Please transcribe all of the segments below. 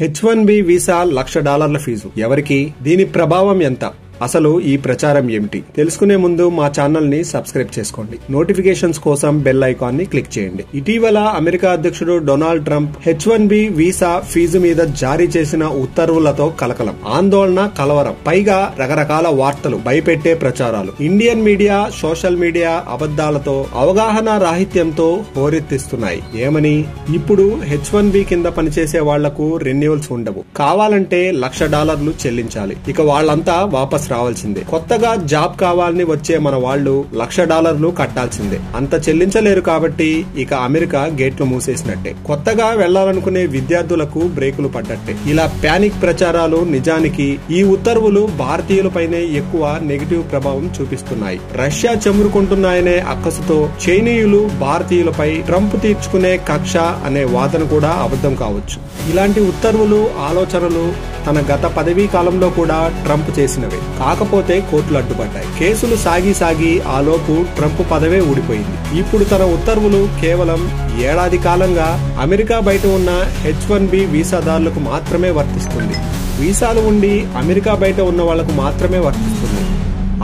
H1B visa $1,00,000 fee ఎవరికి? దీని ప్రభావం ఎంత? అసలు ఈ ప్రచారం ఏమిటి? తెలుసుకునే ముందు మా ఛానల్ ని సబ్స్క్రైబ్ చేసుకోండి. నోటిఫికేషన్స్ కోసం బెల్ ఐకాన్ ని క్లిక్ చేయండి. ఇటీవల అమెరికా అధ్యక్షుడు Donald Trump H1B visa fee మీద జారీ చేసిన ఉత్తర్వులతో కలకలం, ఆందోళన, కలవరం, పైగా రకరకాల వార్తలు, భయపెట్టే ప్రచారాలు, ఇండియన్ మీడియా, సోషల్ మీడియా అబద్దాలతో, అవగాహన రాహిత్యంతో హోరెత్తిస్తున్నాయి. ఏమని? ఇప్పుడు H1B కింద పనిచేసే వాళ్లకు రెన్యువల్స్ ఉండవు, కావాలంటే $1,00,000 చెల్లించాలి. ఇక వాళ్లంతా వాపస్ రావాల్సిందే. కొత్తగా జాబ్ కావాలని వచ్చే మన వాళ్ళు $1,00,000 కట్టాల్సిందే. అంత చెల్లించలేరు కాబట్టి ఇక అమెరికా గేట్లు మూసేసినట్టే. కొత్తగా వెళ్లాలనుకునే విద్యార్థులకు బ్రేకులు పడ్డట్టే. ఇలా ప్యానిక్ ప్రచారాలు నిజానికి ఈ ఉత్తర్వులు భారతీయులపైనే ఎక్కువ నెగిటివ్ ప్రభావం చూపిస్తున్నాయి. రష్యా చెమురుకుంటున్నాయనే అక్కసుతో చైనీయులు భారతీయులపై ట్రంప్ తీర్చుకునే కక్ష అనే వాదన కూడా అబద్ధం కావచ్చు. ఇలాంటి ఉత్తర్వులు, ఆలోచనలు తన గత పదవీ కాలంలో కూడా ట్రంప్ చేసినవే. కాకపోతే కోర్టులు అడ్డుపడ్డాయి. కేసులు సాగి ఆలోపు ట్రంప్ పదవే ఊడిపోయింది. ఇప్పుడు తన ఉత్తర్వులు కేవలం ఏడాది కాలంగా అమెరికా బయట ఉన్న H1B వీసాదారులకు మాత్రమే వర్తిస్తుంది. వీసాలు ఉండి అమెరికా బయట ఉన్న వాళ్లకు మాత్రమే వర్తిస్తుంది.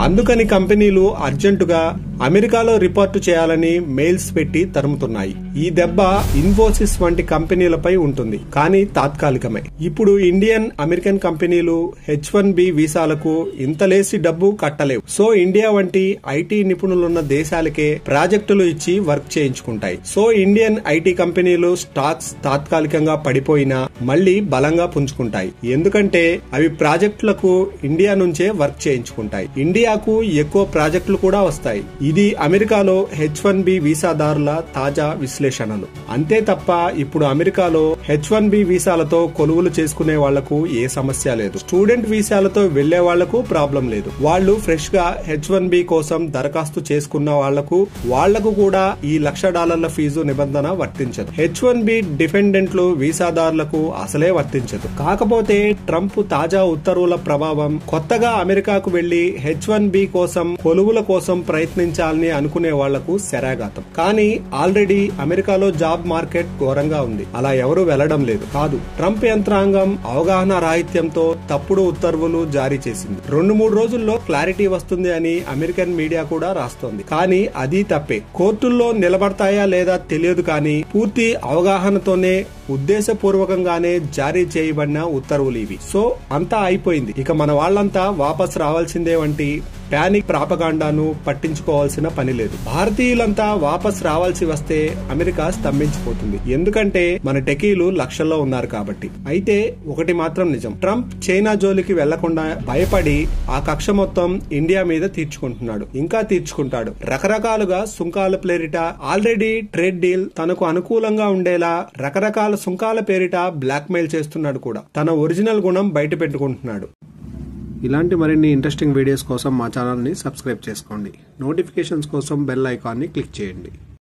అందుకని కంపెనీలు అర్జెంటుగా అమెరికాలో రిపోర్టు చేయాలని మెయిల్స్ పెట్టి తరుముతున్నాయి. ఈ దెబ్బ ఇన్ఫోసిస్ వంటి కంపెనీలపై ఉంటుంది, కానీ తాత్కాలికమే. ఇప్పుడు ఇండియన్, అమెరికన్ కంపెనీలు H1B వీసాలకు ఇంతలేసి డబ్బు కట్టలేవు. సో ఇండియా వంటి ఐటీ నిపుణులున్న దేశాలకే ప్రాజెక్టులు ఇచ్చి వర్క్ చేయించుకుంటాయి. సో ఇండియన్ ఐటీ కంపెనీలు స్టాక్స్ తాత్కాలికంగా పడిపోయినా మళ్లీ బలంగా పుంజుకుంటాయి. ఎందుకంటే అవి ప్రాజెక్టులకు ఇండియా నుంచే వర్క్ చేయించుకుంటాయి. ఇండియాకు ఎక్కువ ప్రాజెక్టులు కూడా వస్తాయి. ఇది అమెరికాలో H1B వీసాదారుల తాజా విశ్లేషణలు. అంతే తప్ప ఇప్పుడు అమెరికాలో H1B వీసాలతో కొలువులు చేసుకునే వాళ్లకు ఏ సమస్య లేదు. స్టూడెంట్ వీసాలతో వెళ్లే వాళ్లకు ప్రాబ్లం లేదు. వాళ్లు ఫ్రెష్ గా H1B కోసం దరఖాస్తు చేసుకున్న వాళ్లకు కూడా ఈ $1,00,000 ఫీజు నిబంధన వర్తించదు. H1B డిపెండెంట్లు వీసాదారులకు అసలే వర్తించదు. కాకపోతే ట్రంప్ తాజా ఉత్తర్వుల ప్రభావం కొత్తగా అమెరికాకు వెళ్లి H1B కోసం, కొలువుల కోసం ప్రయత్నించాలని అనుకునే వాళ్లకు శరాఘాతం. కానీ ఆల్రెడీ అమెరికాలో జాబ్ మార్కెట్ ఘోరంగా ఉంది. అలా ఎవరూ వెళ్లడం లేదు. కాదు, ట్రంప్ యంత్రాంగం అవగాహన రాహిత్యంతో తప్పుడు ఉత్తర్వులు జారీ చేసింది. 2-3 రోజుల్లో క్లారిటీ వస్తుంది అని అమెరికన్ మీడియా కూడా రాస్తోంది. కానీ అది తప్పే. కోర్టుల్లో నిలబడతాయా లేదా తెలియదు, కానీ పూర్తి అవగాహనతోనే ఉద్దేశపూర్వకంగానే జారీ చేయబడిన ఉత్తర్వులు ఇవి. సో అంతా అయిపోయింది, ఇక మన వాళ్లంతా వాపస్ రావాల్సిందే వంటి ప్యానిక్ ప్రాపగాండాను పట్టించుకోవాల్సిన పని లేదు. భారతీయులంతా వాపస్ రావాల్సి వస్తే అమెరికా స్తంభించిపోతుంది. ఎందుకంటే మన టెకీలు లక్షల్లో ఉన్నారు కాబట్టి. అయితే ఒకటి మాత్రం నిజం, ట్రంప్ చైనా జోలికి వెళ్లకుండా భయపడి ఆ కక్ష మొత్తం ఇండియా మీద తీర్చుకుంటున్నాడు, ఇంకా తీర్చుకుంటాడు. రకరకాలుగా సుంకాల పేరిట ఆల్రెడీ ట్రేడ్ డీల్ తనకు అనుకూలంగా ఉండేలా రకరకాల సుంకాల పేరిట బ్లాక్ మెయిల్ చేస్తున్నాడు కూడా. తన ఒరిజినల్ గుణం బయట పెట్టుకుంటున్నాడు. ఇలాంటి మరిన్ని ఇంట్రెస్టింగ్ వీడియోస్ కోసం మా ఛానల్ ని సబ్స్క్రైబ్ చేసుకోండి. నోటిఫికేషన్స్ కోసం బెల్ ఐకాన్ ని క్లిక్ చేయండి.